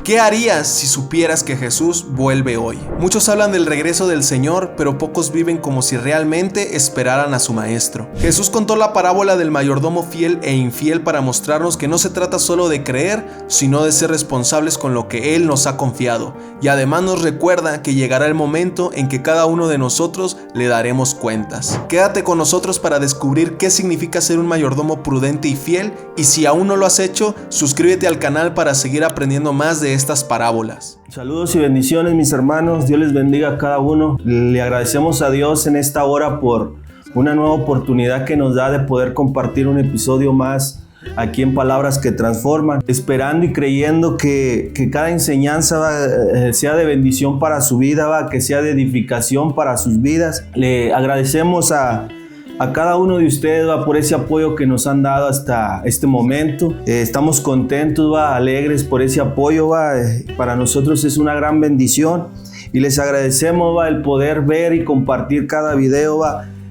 ¿Qué harías si supieras que Jesús vuelve hoy? Muchos hablan del regreso del Señor, pero pocos viven como si realmente esperaran a su Maestro. Jesús contó la parábola del mayordomo fiel e infiel para mostrarnos que no se trata solo de creer, sino de ser responsables con lo que Él nos ha confiado. Y además nos recuerda que llegará el momento en que cada uno de nosotros le daremos cuentas. Quédate con nosotros para descubrir qué significa ser un mayordomo prudente y fiel, y si aún no lo has hecho, suscríbete al canal para seguir aprendiendo más de estas parábolas. Saludos y bendiciones, mis hermanos. Dios les bendiga a cada uno. Le agradecemos a Dios en esta hora por una nueva oportunidad que nos da de poder compartir un episodio más aquí en Palabras que Transforman, esperando y creyendo que cada enseñanza sea de bendición para su vida, que sea de edificación para sus vidas. Le agradecemos a cada uno de ustedes por ese apoyo que nos han dado hasta este momento. Estamos contentos, alegres por ese apoyo. Para nosotros es una gran bendición y les agradecemos el poder ver y compartir cada video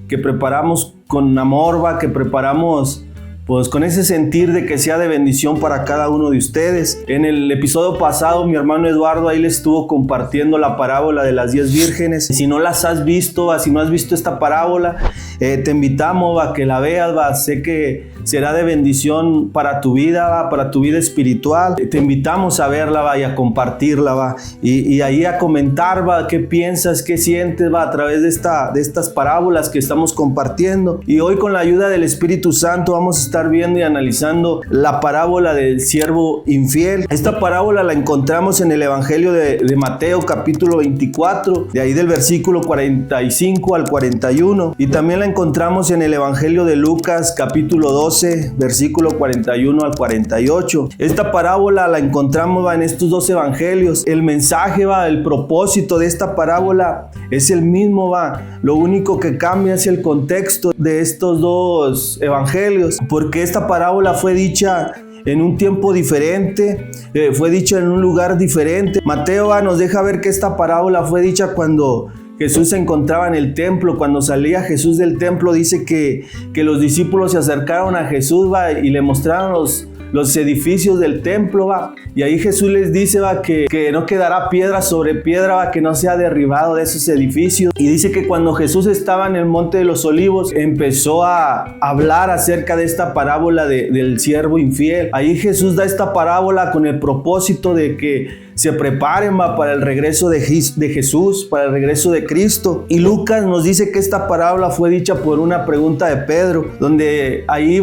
que preparamos con amor, que preparamos pues con ese sentir de que sea de bendición para cada uno de ustedes. En el episodio pasado mi hermano Eduardo ahí les estuvo compartiendo la parábola de las 10 vírgenes. Si no las has visto, si no has visto esta parábola, te invitamos a que la veas. Sé que será de bendición para tu vida, para tu vida espiritual. Te invitamos a verla y a compartirla y ahí a comentar qué piensas, qué sientes a través de estas parábolas que estamos compartiendo. Y hoy, con la ayuda del Espíritu Santo, vamos a estar viendo y analizando la parábola del siervo infiel. Esta parábola la encontramos en el Evangelio de Mateo capítulo 24, de ahí del versículo 45 al 41, y también la encontramos en el Evangelio de Lucas capítulo 12, versículo 41 al 48. Esta parábola la encontramos en estos dos evangelios. El mensaje, el propósito de esta parábola es el mismo. Lo único que cambia es el contexto de estos dos evangelios, porque esta parábola fue dicha en un tiempo diferente, fue dicha en un lugar diferente. Mateo nos deja ver que esta parábola fue dicha cuando Jesús se encontraba en el templo. Cuando salía Jesús del templo, dice que los discípulos se acercaron a Jesús y le mostraron los edificios del templo, y ahí Jesús les dice que no quedará piedra sobre piedra, que no sea derribado de esos edificios. Y dice que cuando Jesús estaba en el Monte de los Olivos, empezó a hablar acerca de esta parábola del siervo infiel. Ahí Jesús da esta parábola con el propósito de que se preparen para el regreso de Jesús, para el regreso de Cristo. Y Lucas nos dice que esta parábola fue dicha por una pregunta de Pedro, donde ahí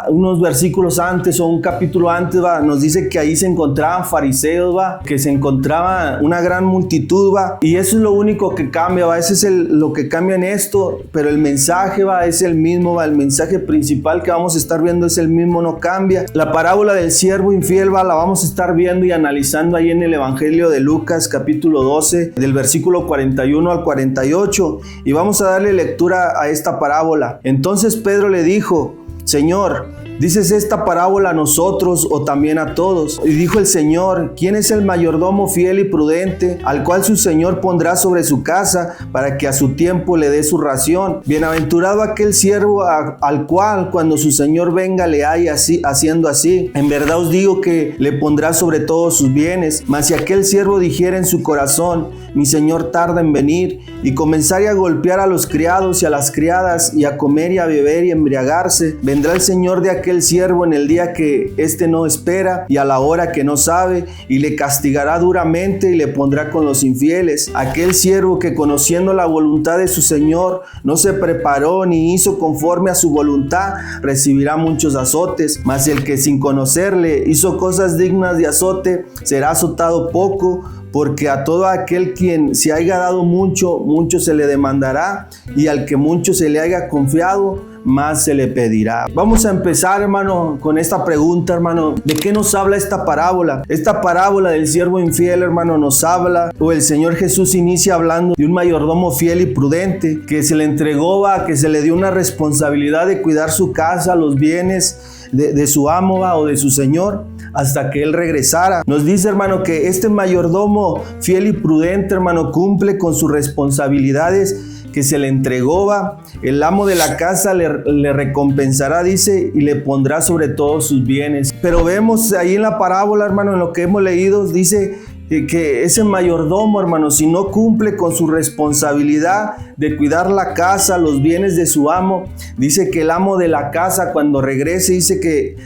unos versículos antes o un capítulo antes, nos dice que ahí se encontraban fariseos, que se encontraba una gran multitud, y eso es lo único que cambia, eso es lo que cambia en esto, pero el mensaje es el mismo, el mensaje principal que vamos a estar viendo es el mismo, no cambia. La parábola del siervo infiel la vamos a estar viendo y analizando ahí en el Evangelio de Lucas capítulo 12, del versículo 41 al 48, y vamos a darle lectura a esta parábola. Entonces Pedro le dijo: Señor, ¿dices esta parábola a nosotros o también a todos? Y dijo el Señor: ¿Quién es el mayordomo fiel y prudente, al cual su Señor pondrá sobre su casa, para que a su tiempo le dé su ración? Bienaventurado aquel siervo al cual, cuando su Señor venga, le haya haciendo así. En verdad os digo que le pondrá sobre todos sus bienes. Mas si aquel siervo dijera en su corazón: mi Señor tarda en venir, y comenzare a golpear a los criados y a las criadas, y a comer y a beber y a embriagarse, vendrá el Señor de aquel siervo en el día que éste no espera y a la hora que no sabe, y le castigará duramente y le pondrá con los infieles. Aquel siervo que, conociendo la voluntad de su Señor, no se preparó ni hizo conforme a su voluntad, recibirá muchos azotes. Mas el que, sin conocerle, hizo cosas dignas de azote, será azotado poco. Porque a todo aquel quien se haya dado mucho, mucho se le demandará, y al que mucho se le haya confiado, más se le pedirá. Vamos a empezar, hermano, con esta pregunta, hermano. ¿De qué nos habla esta parábola? Esta parábola del siervo infiel, hermano, nos habla, o el Señor Jesús inicia hablando de un mayordomo fiel y prudente que se le entregó, que se le dio una responsabilidad de cuidar su casa, los bienes de su amo o de su Señor, hasta que Él regresara. Nos dice, hermano, que este mayordomo fiel y prudente, hermano, cumple con sus responsabilidades que se le entregó, va. El amo de la casa le recompensará, dice, y le pondrá sobre todos sus bienes. Pero vemos ahí en la parábola, hermano, en lo que hemos leído, dice que ese mayordomo, hermano, si no cumple con su responsabilidad de cuidar la casa, los bienes de su amo, dice que el amo de la casa cuando regrese, dice que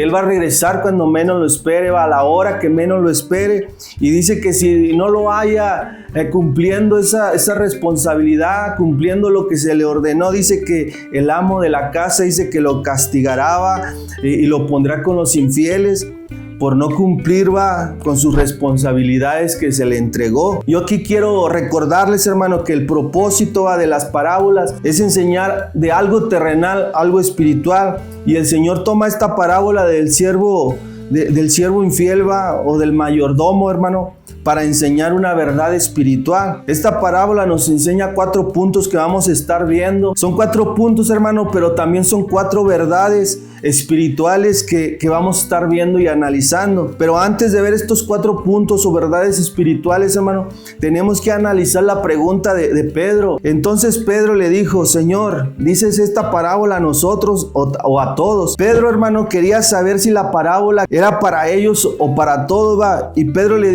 él va a regresar cuando menos lo espere, va a la hora que menos lo espere, y dice que si no lo haya cumpliendo esa responsabilidad, cumpliendo lo que se le ordenó, dice que el amo de la casa dice que lo castigará, va, y lo pondrá con los infieles por no cumplir, va, con sus responsabilidades que se le entregó. Yo aquí quiero recordarles, hermano, que el propósito, va, de las parábolas es enseñar de algo terrenal, algo espiritual, y el Señor toma esta parábola del siervo infiel, va, o del mayordomo, hermano, para enseñar una verdad espiritual. Esta parábola nos enseña 4 puntos que vamos a estar viendo. Son 4 puntos, hermano, pero también son 4 verdades espirituales que vamos a estar viendo y analizando. Pero antes de ver estos 4 puntos o verdades espirituales, hermano, tenemos que analizar la pregunta de Pedro. Entonces Pedro le dijo: Señor, ¿dices esta parábola a nosotros o a todos? Pedro, hermano, quería saber si la parábola era para ellos o para todos, va. Y Pedro le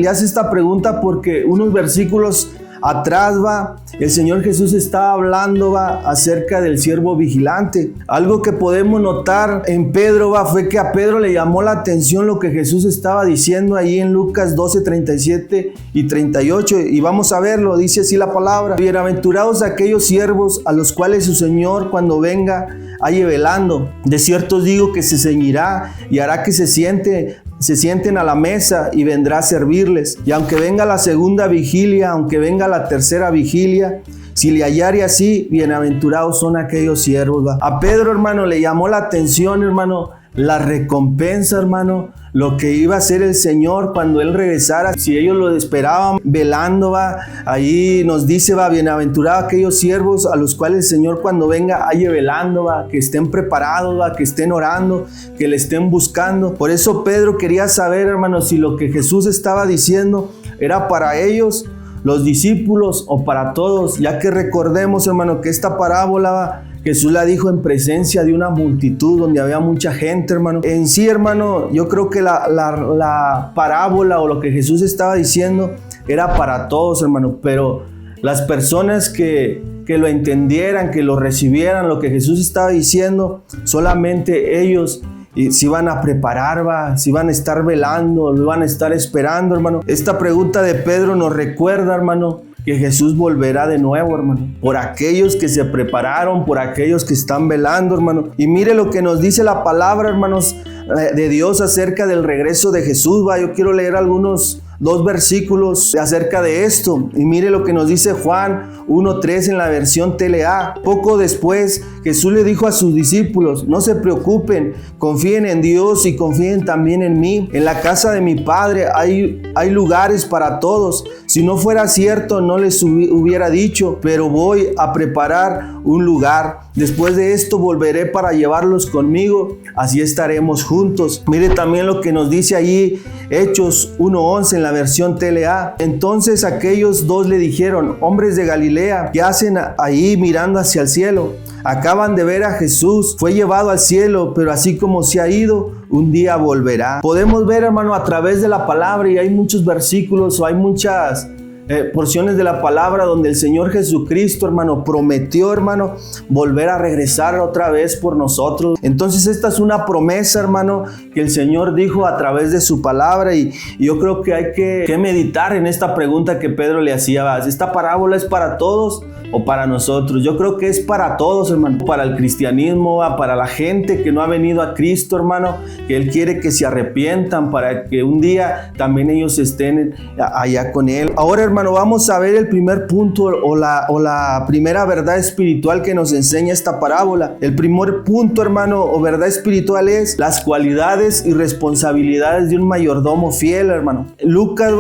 hace esta pregunta porque unos versículos atrás, va, el Señor Jesús estaba hablando, va, acerca del siervo vigilante. Algo que podemos notar en Pedro, va, fue que a Pedro le llamó la atención lo que Jesús estaba diciendo ahí en Lucas 12, 37 y 38. Y vamos a verlo, dice así la palabra: bienaventurados aquellos siervos a los cuales su Señor cuando venga halle velando. De cierto os digo que se ceñirá y hará que se sienten a la mesa y vendrá a servirles. Y aunque venga la segunda vigilia, aunque venga la tercera vigilia, si le hallare así, bienaventurados son aquellos siervos, va. A Pedro, hermano, le llamó la atención, hermano, la recompensa, hermano, lo que iba a hacer el Señor cuando Él regresara. Si ellos lo esperaban velando, va, ahí nos dice, va, bienaventurados aquellos siervos a los cuales el Señor cuando venga halle velando, va, que estén preparados, va, que estén orando, que le estén buscando. Por eso Pedro quería saber, hermano, si lo que Jesús estaba diciendo era para ellos, los discípulos, o para todos, ya que recordemos, hermano, que esta parábola, va, Jesús la dijo en presencia de una multitud donde había mucha gente, hermano. En sí, hermano, yo creo que la parábola o lo que Jesús estaba diciendo era para todos, hermano, pero las personas que lo entendieran, que lo recibieran, lo que Jesús estaba diciendo, solamente ellos se iban a preparar, va, se iban a estar velando, lo iban a estar esperando, hermano. Esta pregunta de Pedro nos recuerda, hermano, que Jesús volverá de nuevo, hermano, por aquellos que se prepararon, por aquellos que están velando, hermano. Y mire lo que nos dice la palabra, hermanos, de Dios acerca del regreso de Jesús, va. Yo quiero leer algunos 2 versículos acerca de esto. Y mire lo que nos dice Juan 1:3 en la versión TLA. Poco después, Jesús le dijo a sus discípulos: no se preocupen, confíen en Dios y confíen también en mí. En la casa de mi Padre hay lugares para todos. Si no fuera cierto, no les hubiera dicho, pero voy a preparar un lugar. Después de esto volveré para llevarlos conmigo, así estaremos juntos. Mire también lo que nos dice allí Hechos 1:11 en la versión TLA. Entonces aquellos 2 le dijeron: hombres de Galilea, ¿qué hacen ahí mirando hacia el cielo? Acaban de ver a Jesús, fue llevado al cielo, pero así como se ha ido, un día volverá. Podemos ver, hermano, a través de la palabra, y hay muchos versículos o hay muchas porciones de la palabra donde el Señor Jesucristo, hermano, prometió, hermano, volver a regresar otra vez por nosotros. Entonces esta es una promesa, hermano, que el Señor dijo a través de su palabra, y yo creo que hay que meditar en esta pregunta que Pedro le hacía: ¿esta parábola es para todos o para nosotros? Yo creo que es para todos, hermano, para el cristianismo, para la gente que no ha venido a Cristo, hermano, que Él quiere que se arrepientan para que un día también ellos estén allá con Él. Ahora, hermano, vamos a ver el primer punto o la primera verdad espiritual que nos enseña esta parábola. El primer punto, hermano, o verdad espiritual es las cualidades y responsabilidades de un mayordomo fiel, hermano. Lucas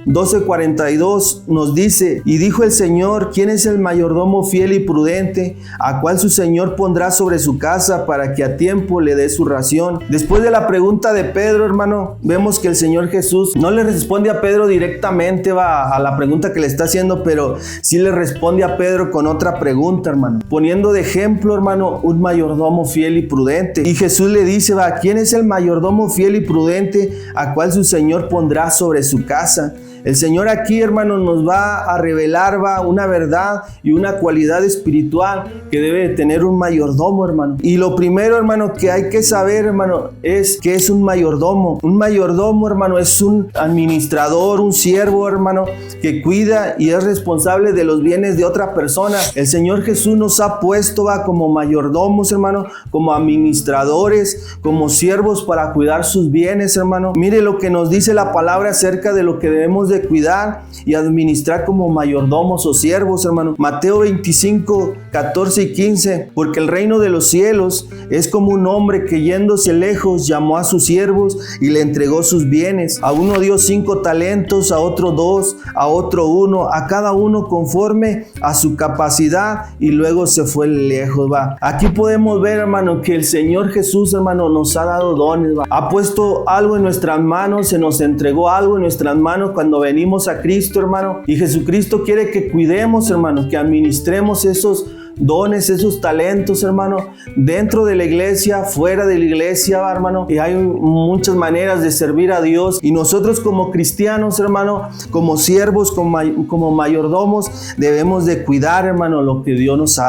12:42 nos dice: y dijo el Señor, ¿quién es el mayordomo fiel y prudente, a cual su Señor pondrá sobre su casa para que a tiempo le dé su ración? Después de la pregunta de Pedro, hermano, vemos que el Señor Jesús no le responde a Pedro directamente a la pregunta que le está haciendo, pero sí le responde a Pedro con otra pregunta, hermano, poniendo de ejemplo, hermano, un mayordomo fiel y prudente. Y Jesús le dice, ¿quién es el mayordomo fiel y prudente, a cual su Señor pondrá sobre su casa? El Señor aquí, hermano, nos va a revelar una verdad y una cualidad espiritual que debe de tener un mayordomo, hermano. Y lo primero, hermano, que hay que saber, hermano, es que es un mayordomo. Un mayordomo, hermano, es un administrador, un siervo, hermano, que cuida y es responsable de los bienes de otra persona. El Señor Jesús nos ha puesto como mayordomos, hermano, como administradores, como siervos para cuidar sus bienes, hermano. Mire lo que nos dice la palabra acerca de lo que debemos de cuidar y administrar como mayordomos o siervos, hermano. Mateo 25, 14 y 15. Porque el reino de los cielos es como un hombre que yéndose lejos llamó a sus siervos y le entregó sus bienes. A uno dio 5 talentos, a otro 2, a otro 1, a cada uno conforme a su capacidad, y luego se fue lejos. Aquí podemos ver, hermano, que el Señor Jesús, hermano, nos ha dado dones. Ha puesto algo en nuestras manos, se nos entregó algo en nuestras manos cuando venimos a Cristo, hermano, y Jesucristo quiere que cuidemos, hermano, que administremos esos dones, esos talentos, hermano, dentro de la iglesia, fuera de la iglesia, hermano. Y hay muchas maneras de servir a Dios, y nosotros como cristianos, hermano, como siervos, como mayordomos, debemos de cuidar, hermano, lo que Dios nos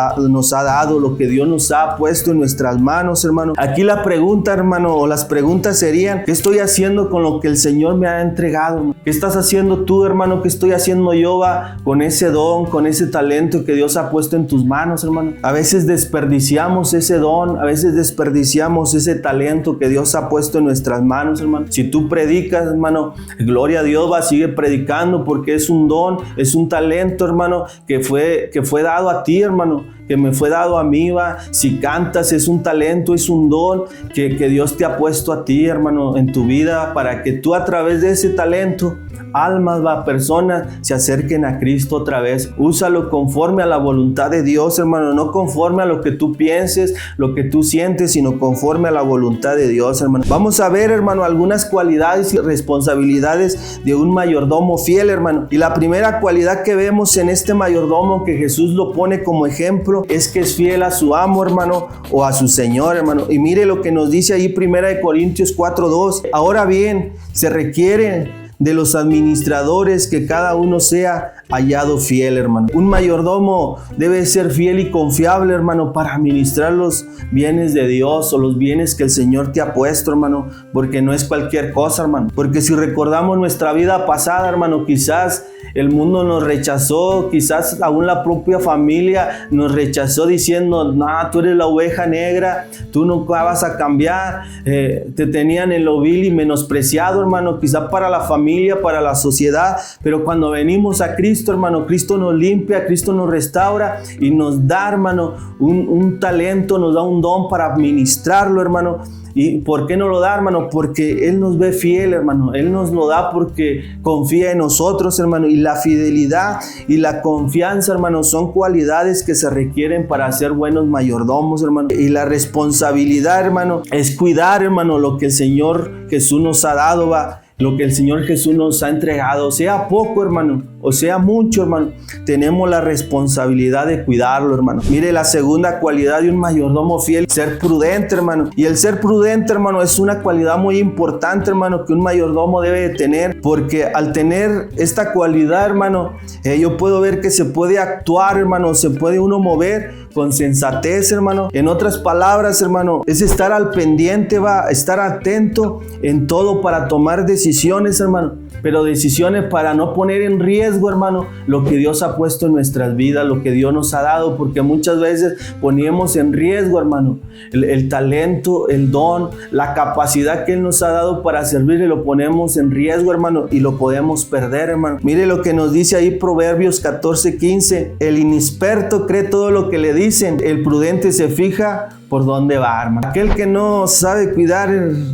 ha dado, lo que Dios nos ha puesto en nuestras manos, hermano. Aquí la pregunta, hermano, o las preguntas serían: ¿qué estoy haciendo con lo que el Señor me ha entregado? ¿Qué estás haciendo tú, hermano? ¿Qué estoy haciendo yo con ese don, con ese talento que Dios ha puesto en tus manos, hermano? A veces desperdiciamos ese don, a veces desperdiciamos ese talento que Dios ha puesto en nuestras manos, hermano. Si tú predicas, hermano, gloria a Dios, sigue predicando, porque es un don, es un talento, hermano, que fue dado a ti, hermano, que me fue dado a mí. Si cantas, es un talento, es un don que Dios te ha puesto a ti, hermano, en tu vida, para que tú, a través de ese talento, almas, personas se acerquen a Cristo otra vez. Úsalo conforme a la voluntad de Dios, hermano, no conforme a lo que tú pienses, lo que tú sientes, sino conforme a la voluntad de Dios, hermano. Vamos a ver, hermano, algunas cualidades y responsabilidades de un mayordomo fiel, hermano. Y la primera cualidad que vemos en este mayordomo, que Jesús lo pone como ejemplo, es que es fiel a su amo, hermano, o a su Señor, hermano. Y mire lo que nos dice ahí 1 Corintios 4:2. Ahora bien, se requiere de los administradores que cada uno sea hallado fiel, hermano. Un mayordomo debe ser fiel y confiable, hermano, para administrar los bienes de Dios, o los bienes que el Señor te ha puesto, hermano, porque no es cualquier cosa, hermano. Porque si recordamos nuestra vida pasada, hermano, quizás el mundo nos rechazó, quizás aún la propia familia nos rechazó diciendo: no, tú eres la oveja negra, tú nunca vas a cambiar. Te tenían en lo vil y menospreciado, hermano, quizás para la familia, para la sociedad. Pero cuando venimos a Cristo, hermano, Cristo nos limpia, Cristo nos restaura y nos da, hermano, un talento, nos da un don para administrarlo, hermano. ¿Y por qué no lo da, hermano? Porque Él nos ve fiel, hermano. Él nos lo da porque confía en nosotros, hermano. Y la fidelidad y la confianza, hermano, son cualidades que se requieren para ser buenos mayordomos, hermano. Y la responsabilidad, hermano, es cuidar, hermano, lo que el Señor Jesús nos ha dado, lo que el Señor Jesús nos ha entregado, sea poco, hermano, o sea mucho, hermano, tenemos la responsabilidad de cuidarlo, hermano. Mire, la segunda cualidad de un mayordomo fiel: ser prudente, hermano. Y el ser prudente, hermano, es una cualidad muy importante, hermano, que un mayordomo debe de tener, porque al tener esta cualidad, hermano, yo puedo ver que se puede actuar, hermano, se puede uno mover con sensatez, hermano. En otras palabras, hermano, es estar al pendiente, estar atento en todo para tomar decisiones, hermano, pero decisiones para no poner en riesgo, hermano, lo que Dios ha puesto en nuestras vidas, lo que Dios nos ha dado, porque muchas veces ponemos en riesgo, hermano, el talento, el don, la capacidad que Él nos ha dado para servirle, lo ponemos en riesgo, hermano, y lo podemos perder, hermano. Mire lo que nos dice ahí Proverbios 14:15: el inexperto cree todo lo que le dicen, el prudente se fija por dónde va, hermano. Aquel que no sabe cuidar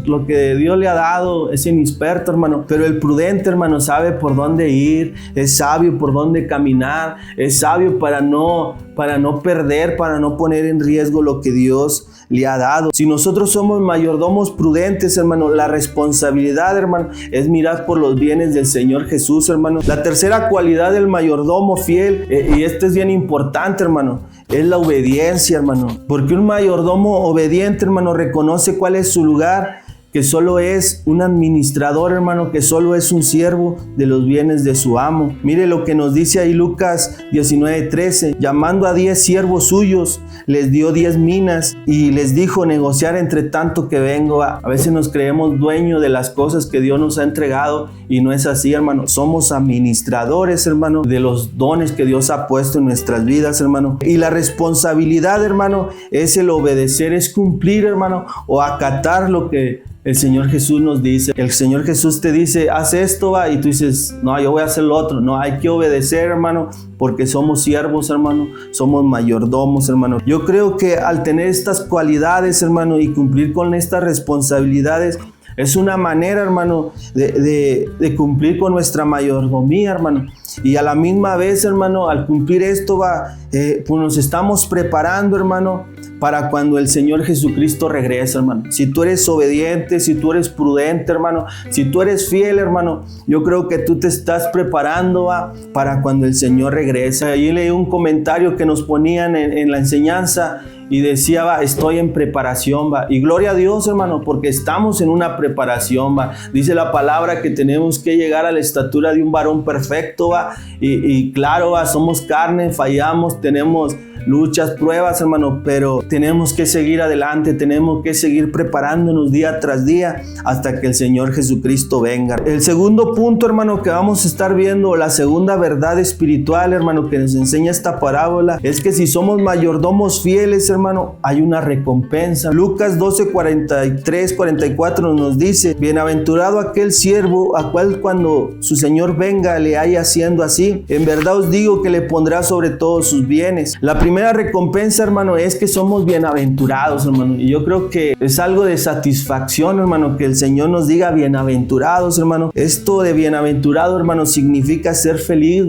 lo que Dios le ha dado es inexperto, hermano. Pero el prudente, hermano, sabe por dónde ir, es sabio por dónde caminar, es sabio para no perder, para no poner en riesgo lo que Dios le ha dado. Si nosotros somos mayordomos prudentes, hermano, la responsabilidad, hermano, es mirar por los bienes del Señor Jesús, hermano. La tercera cualidad del mayordomo fiel, y esto es bien importante, hermano, es la obediencia, hermano. Porque un mayordomo obediente, hermano, reconoce cuál es su lugar, que solo es un administrador, hermano, que solo es un siervo de los bienes de su amo. Mire lo que nos dice ahí Lucas 19:13. Llamando a 10 siervos suyos, les dio 10 minas y les dijo: negociar entre tanto que vengo. A veces nos creemos dueños de las cosas que Dios nos ha entregado y no es así, hermano. Somos administradores, hermano, de los dones que Dios ha puesto en nuestras vidas, hermano. Y la responsabilidad, hermano, es el obedecer, es cumplir, hermano, o acatar lo que el Señor Jesús nos dice. El Señor Jesús te dice: haz esto, va, y tú dices: no, yo voy a hacer lo otro. No, hay que obedecer, hermano, porque somos siervos, hermano, somos mayordomos, hermano. Yo creo que al tener estas cualidades, hermano, y cumplir con estas responsabilidades, es una manera, hermano, de cumplir con nuestra mayordomía, hermano. Y a la misma vez, hermano, al cumplir esto, pues nos estamos preparando, hermano, para cuando el Señor Jesucristo regrese, hermano. Si tú eres obediente, si tú eres prudente, hermano, si tú eres fiel, hermano, yo creo que tú te estás preparando para cuando el Señor regrese. Allí leí un comentario que nos ponían en la enseñanza y decía: estoy en preparación, y gloria a Dios, hermano, porque estamos en una preparación, Dice la palabra que tenemos que llegar a la estatura de un varón perfecto, y claro, somos carne, fallamos, tenemos luchas, pruebas, hermano, pero tenemos que seguir adelante, tenemos que seguir preparándonos día tras día hasta que el Señor Jesucristo venga. El segundo punto, hermano, que vamos a estar viendo, la segunda verdad espiritual, hermano, que nos enseña esta parábola, es que si somos mayordomos fieles, hermano, hay una recompensa. Lucas 12:43-44 nos dice: bienaventurado aquel siervo a cual cuando su Señor venga le haya haciendo así. En verdad os digo que le pondrá sobre todos sus bienes. La primera recompensa, hermano, es que somos bienaventurados, hermano. Y yo creo que es algo de satisfacción, hermano, que el Señor nos diga bienaventurados, hermano. Esto de bienaventurado, hermano, significa ser feliz,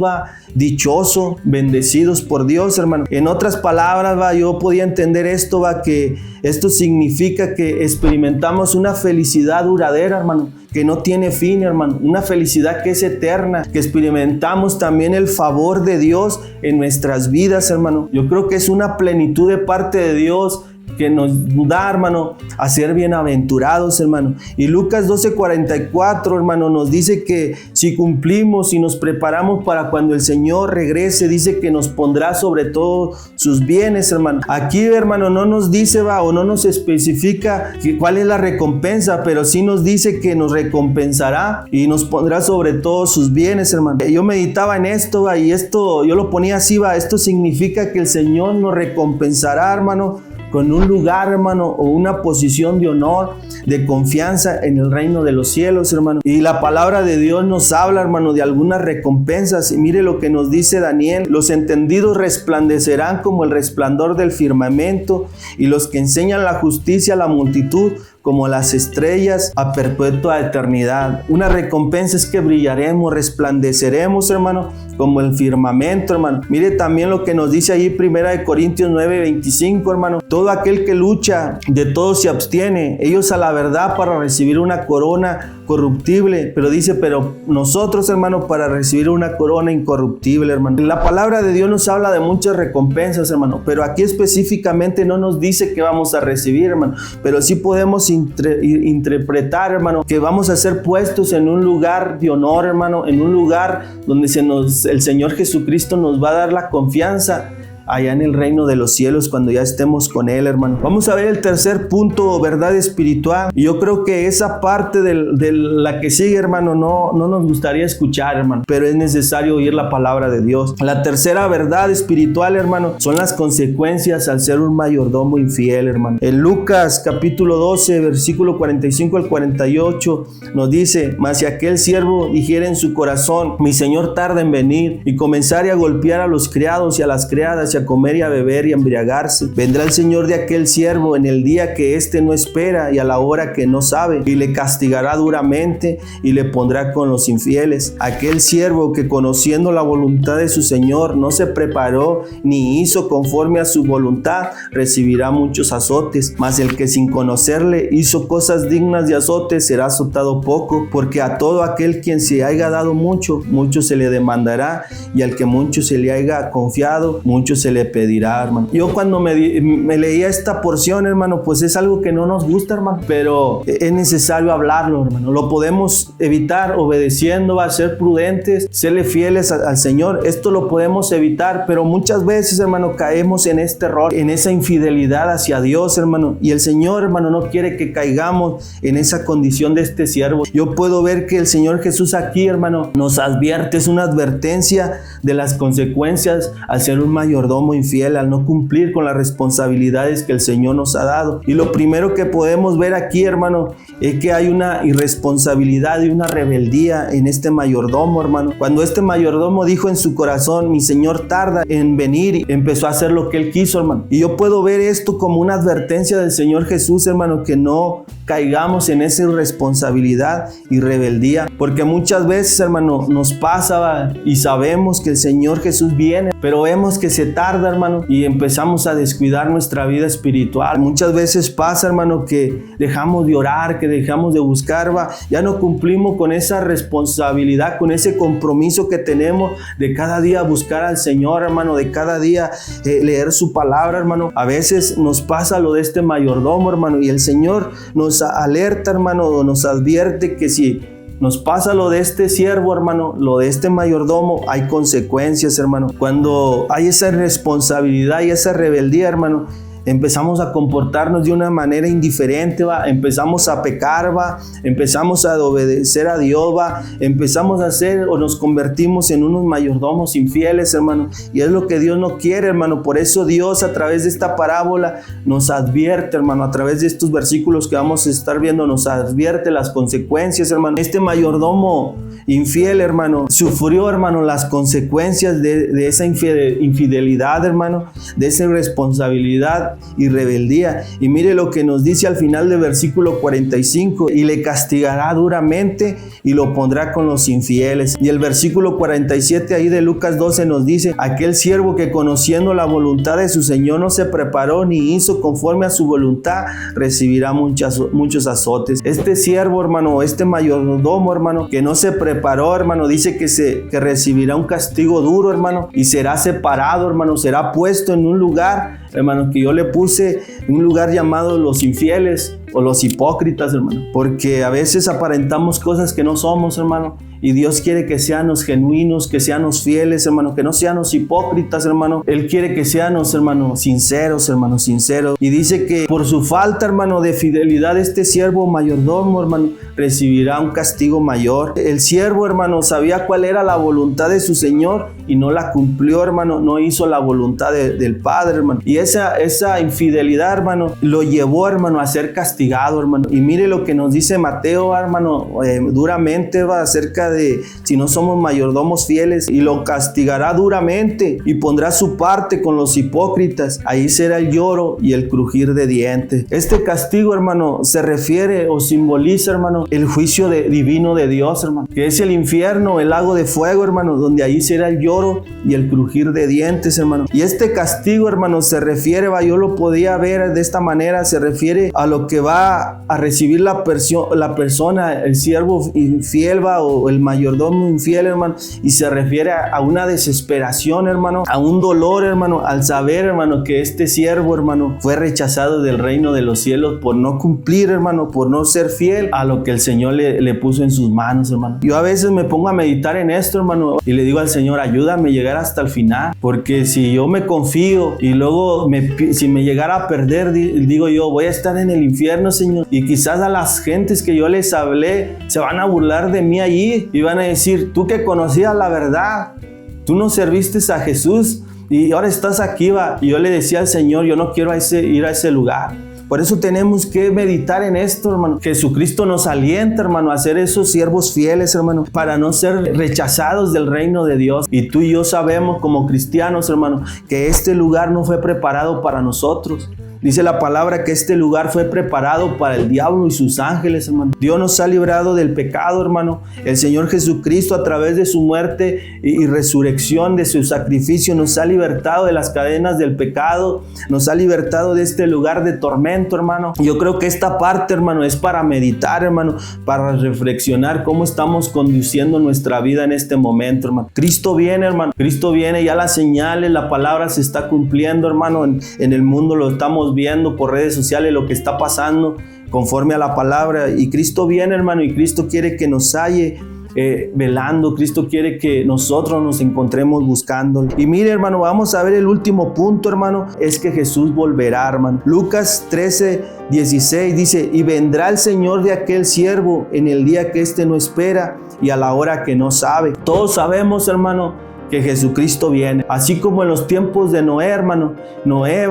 dichoso, bendecidos por Dios, hermano. En otras palabras, yo podía entender esto, que esto significa que experimentamos una felicidad duradera, hermano, que no tiene fin, hermano, una felicidad que es eterna, que experimentamos también el favor de Dios en nuestras vidas, hermano. Yo creo que es una plenitud de parte de Dios que nos da, hermano, a ser bienaventurados, hermano. Y Lucas 12:44, hermano, nos dice que si cumplimos y nos preparamos para cuando el Señor regrese, dice que nos pondrá sobre todo sus bienes, hermano. Aquí, hermano, no nos dice, o no nos especifica cuál es la recompensa, pero sí nos dice que nos recompensará y nos pondrá sobre todo sus bienes, hermano. Yo meditaba en esto, y esto yo lo ponía así, esto significa que el Señor nos recompensará, hermano, con un lugar, hermano, o una posición de honor, de confianza en el reino de los cielos, hermano. Y la palabra de Dios nos habla, hermano, de algunas recompensas. Y mire lo que nos dice Daniel: los entendidos resplandecerán como el resplandor del firmamento, y los que enseñan la justicia a la multitud como las estrellas a perpetua eternidad. Una recompensa es que brillaremos, resplandeceremos, hermano, como el firmamento, hermano. Mire también lo que nos dice ahí 1 Corintios 9:25, hermano: todo aquel que lucha, de todo se abstiene, ellos a la verdad para recibir una corona corruptible, pero dice, pero nosotros, hermano, para recibir una corona incorruptible, hermano. La palabra de Dios nos habla de muchas recompensas, hermano, pero aquí específicamente no nos dice que vamos a recibir, hermano, pero sí podemos interpretar, hermano, que vamos a ser puestos en un lugar de honor, hermano, en un lugar donde el Señor Jesucristo nos va a dar la confianza allá en el reino de los cielos cuando ya estemos con Él, hermano. Vamos a ver el tercer punto, verdad espiritual. Y yo creo que esa parte de la que sigue, hermano, no nos gustaría escuchar, hermano, pero es necesario oír la palabra de Dios. La tercera verdad espiritual, hermano, son las consecuencias al ser un mayordomo infiel, hermano. En Lucas capítulo 12, versículo 45 al 48 nos dice: mas si aquel siervo dijera en su corazón: mi señor tarda en venir, y comenzare a golpear a los criados y a las criadas y a comer y a beber y a embriagarse. Vendrá el Señor de aquel siervo en el día que éste no espera y a la hora que no sabe, y le castigará duramente y le pondrá con los infieles. Aquel siervo que conociendo la voluntad de su Señor no se preparó ni hizo conforme a su voluntad, recibirá muchos azotes. Mas el que sin conocerle hizo cosas dignas de azotes será azotado poco, porque a todo aquel quien se haya dado mucho, mucho se le demandará, y al que mucho se le haya confiado, mucho se le pedirá, hermano. Yo cuando me leía esta porción, hermano, pues es algo que no nos gusta, hermano, pero es necesario hablarlo, hermano. Lo podemos evitar obedeciendo, a ser prudentes, serle fieles al Señor. Esto lo podemos evitar, pero muchas veces, hermano, caemos en este error, en esa infidelidad hacia Dios, hermano, y el Señor, hermano, no quiere que caigamos en esa condición de este siervo. Yo puedo ver que el Señor Jesús aquí, hermano, nos advierte, es una advertencia de las consecuencias al ser un mayordomo infiel, al no cumplir con las responsabilidades que el Señor nos ha dado. Y lo primero que podemos ver aquí, hermano, es que hay una irresponsabilidad y una rebeldía en este mayordomo, hermano. Cuando este mayordomo dijo en su corazón, mi Señor tarda en venir, y empezó a hacer lo que él quiso, hermano. Y yo puedo ver esto como una advertencia del Señor Jesús, hermano, que no caigamos en esa irresponsabilidad y rebeldía, porque muchas veces, hermano, nos pasa y sabemos que el Señor Jesús viene, pero vemos que se tarda, hermano, y empezamos a descuidar nuestra vida espiritual. Muchas veces pasa, hermano, que dejamos de orar, que dejamos de buscar, ya no cumplimos con esa responsabilidad, con ese compromiso que tenemos de cada día buscar al Señor, hermano, de cada día leer su palabra, hermano. A veces nos pasa lo de este mayordomo, hermano, y el Señor nos alerta, hermano, nos advierte que si nos pasa lo de este siervo, hermano, lo de este mayordomo, hay consecuencias, hermano. Cuando hay esa irresponsabilidad y esa rebeldía, hermano, empezamos a comportarnos de una manera indiferente, empezamos a pecar, empezamos a obedecer a Dios, empezamos a hacer o nos convertimos en unos mayordomos infieles, hermano, y es lo que Dios no quiere, hermano. Por eso Dios, a través de esta parábola, nos advierte, hermano, a través de estos versículos que vamos a estar viendo, nos advierte las consecuencias, hermano. Este mayordomo infiel, hermano, sufrió, hermano, las consecuencias de esa infidelidad, hermano, de esa irresponsabilidad y rebeldía. Y mire lo que nos dice al final del versículo 45: y le castigará duramente y lo pondrá con los infieles. Y el versículo 47 ahí de Lucas 12 nos dice: aquel siervo que conociendo la voluntad de su Señor no se preparó ni hizo conforme a su voluntad, recibirá muchos azotes. Este siervo, hermano, este mayordomo, hermano, que no se preparó, hermano, dice que recibirá un castigo duro, hermano, y será separado, hermano, será puesto en un lugar, hermano, que yo le puse un lugar llamado los infieles o los hipócritas, hermano, porque a veces aparentamos cosas que no somos, hermano, y Dios quiere que seamos genuinos, que seamos fieles, hermano, que no seamos hipócritas, hermano. Él quiere que seamos, hermano, sinceros, hermano, sinceros. Y dice que por su falta, hermano, de fidelidad, este siervo mayordomo, hermano, recibirá un castigo mayor. El siervo, hermano, sabía cuál era la voluntad de su Señor y no la cumplió, hermano, no hizo la voluntad del Padre, hermano. Y esa infidelidad, hermano, lo llevó, hermano, a ser castigado, hermano. Y mire lo que nos dice Mateo, hermano, duramente, acerca de si no somos mayordomos fieles, y lo castigará duramente y pondrá su parte con los hipócritas. Ahí será el lloro y el crujir de dientes. Este castigo, hermano, se refiere o simboliza, hermano, el juicio divino de Dios, hermano, que es el infierno, el lago de fuego, hermano, donde ahí será el lloro y el crujir de dientes, hermano. Y este castigo, hermano, se refiere, yo lo podía ver de esta manera, se refiere a lo que va a recibir la persona, el siervo infiel, o el mayordomo infiel, hermano, y se refiere a una desesperación, hermano, a un dolor, hermano, al saber, hermano, que este siervo, hermano, fue rechazado del reino de los cielos por no cumplir, hermano, por no ser fiel a lo que el Señor le puso en sus manos, hermano. Yo a veces me pongo a meditar en esto, hermano, y le digo al Señor, ayúdame a llegar hasta el final, porque si yo me confío y luego si me llegara a perder, digo yo, voy a estar en el infierno, Señor, y quizás a las gentes que yo les hablé se van a burlar de mí allí y van a decir, tú que conocías la verdad, tú no serviste a Jesús y ahora estás aquí, Y yo le decía al Señor, yo no quiero ir a ese lugar. Por eso tenemos que meditar en esto, hermano. Jesucristo nos alienta, hermano, a ser esos siervos fieles, hermano, para no ser rechazados del reino de Dios. Y tú y yo sabemos como cristianos, hermano, que este lugar no fue preparado para nosotros. Dice la palabra que este lugar fue preparado para el diablo y sus ángeles, hermano. Dios nos ha librado del pecado, hermano. El Señor Jesucristo, a través de su muerte y resurrección, de su sacrificio, nos ha libertado de las cadenas del pecado, nos ha libertado de este lugar de tormento, hermano. Yo creo que esta parte, hermano, es para meditar, hermano, para reflexionar cómo estamos conduciendo nuestra vida en este momento, hermano. Cristo viene, hermano. Cristo viene, ya las señales, la palabra se está cumpliendo, hermano. En el mundo lo estamos viendo por redes sociales lo que está pasando conforme a la palabra, y Cristo viene, hermano, y Cristo quiere que nos halle velando. Cristo quiere que nosotros nos encontremos buscándolo. Y mire, hermano, vamos a ver el último punto, hermano, es que Jesús volverá, hermano. Lucas 13:16 dice: y vendrá el Señor de aquel siervo en el día que éste no espera y a la hora que no sabe. Todos sabemos, hermano, que Jesucristo viene. Así como en los tiempos de Noé, hermano. Noé,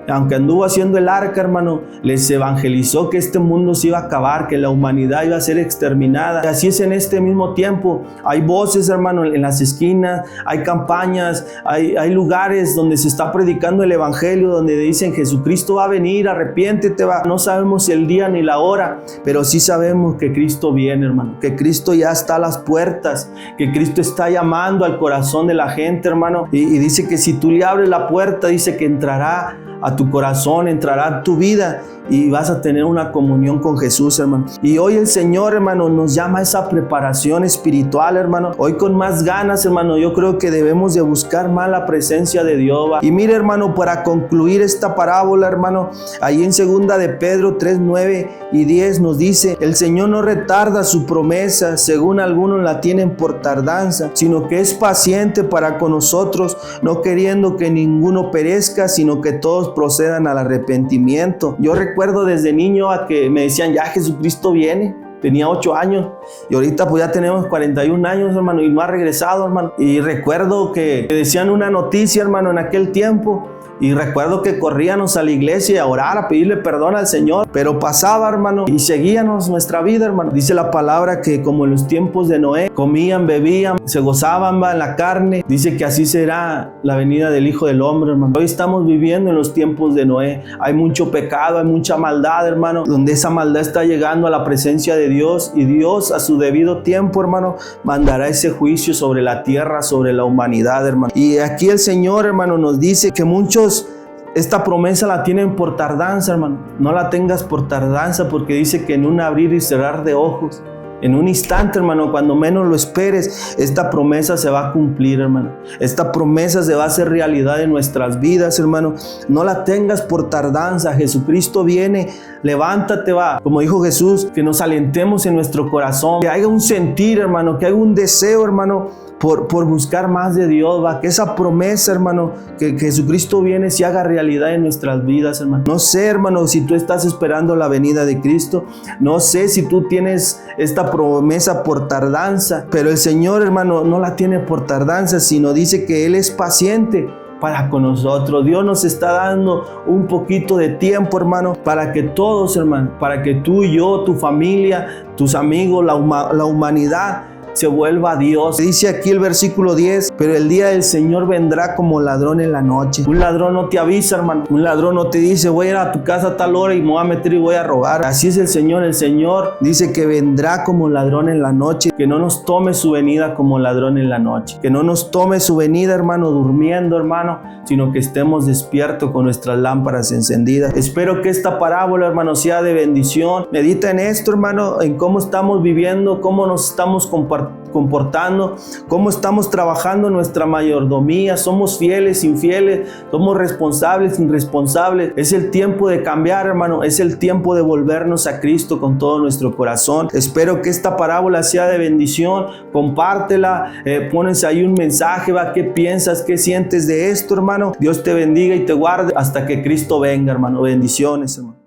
aunque anduvo haciendo el arca, hermano, les evangelizó que este mundo se iba a acabar, que la humanidad iba a ser exterminada. Y así es en este mismo tiempo. Hay voces, hermano, en las esquinas, hay campañas, hay lugares donde se está predicando el evangelio, donde dicen: Jesucristo va a venir, arrepiéntete, No sabemos el día ni la hora, pero sí sabemos que Cristo viene, hermano, que Cristo ya está a las puertas, que Cristo está llamando al corazón de la gente, hermano, y dice que si tú le abres la puerta, dice que entrará a tu corazón, entrará a tu vida y vas a tener una comunión con Jesús, hermano. Y hoy el Señor, hermano, nos llama a esa preparación espiritual, hermano. Hoy con más ganas, hermano, yo creo que debemos de buscar más la presencia de Dios. Y mire, hermano, para concluir esta parábola, hermano, ahí en 2 de Pedro 3:9 y 10 nos dice: el Señor no retarda su promesa, según algunos la tienen por tardanza, sino que es paciente para con nosotros, no queriendo que ninguno perezca, sino que todos procedan al arrepentimiento. Yo recuerdo desde niño a que me decían: ya Jesucristo viene. Tenía 8 años y ahorita pues ya tenemos 41 años, hermano, y no ha regresado, hermano. Y recuerdo que decían una noticia, hermano, en aquel tiempo. Y recuerdo que corríamos a la iglesia a orar, a pedirle perdón al Señor. Pero pasaba, hermano, y seguíamos nuestra vida, hermano. Dice la palabra que como en los tiempos de Noé, comían, bebían, se gozaban en la carne. Dice que así será la venida del Hijo del Hombre, hermano. Hoy estamos viviendo en los tiempos de Noé. Hay mucho pecado, hay mucha maldad, hermano, donde esa maldad está llegando a la presencia de Dios. Y Dios, a su debido tiempo, hermano, mandará ese juicio sobre la tierra, sobre la humanidad, hermano. Y aquí el Señor, hermano, nos dice que muchos esta promesa la tienen por tardanza, hermano. No la tengas por tardanza, porque dice que en un abrir y cerrar de ojos, en un instante, hermano, cuando menos lo esperes, esta promesa se va a cumplir, hermano. Esta promesa se va a hacer realidad en nuestras vidas, hermano. No la tengas por tardanza. Jesucristo viene. Levántate, como dijo Jesús, que nos alentemos en nuestro corazón, que haya un sentir, hermano, que haya un deseo, hermano, por buscar más de Dios, que esa promesa, hermano, que Jesucristo viene, se haga realidad en nuestras vidas, hermano. No sé, hermano, si tú estás esperando la venida de Cristo. No sé si tú tienes esta promesa por tardanza, pero el Señor, hermano, no la tiene por tardanza, sino dice que Él es paciente para con nosotros. Dios nos está dando un poquito de tiempo, hermano, para que todos, hermano, para que tú y yo, tu familia, tus amigos, la humanidad se vuelva a Dios. Dice aquí el versículo 10: pero el día del Señor vendrá como ladrón en la noche. Un ladrón no te avisa, hermano. Un ladrón no te dice: voy a ir a tu casa a tal hora y me voy a meter y voy a robar. Así es el Señor. El Señor dice que vendrá como ladrón en la noche. Que no nos tome su venida como ladrón en la noche. Que no nos tome su venida, hermano, durmiendo, hermano, sino que estemos despiertos con nuestras lámparas encendidas. Espero que esta parábola, hermano, sea de bendición. Medita en esto, hermano, en cómo estamos viviendo, cómo nos estamos comportando, cómo estamos trabajando nuestra mayordomía. Somos fieles, infieles, somos responsables, irresponsables. Es el tiempo de cambiar, hermano. Es el tiempo de volvernos a Cristo con todo nuestro corazón. Espero que esta parábola sea de bendición. Compártela, pones ahí un mensaje, ¿qué piensas? ¿Qué sientes de esto, hermano? Dios te bendiga y te guarde hasta que Cristo venga, hermano. Bendiciones, hermano.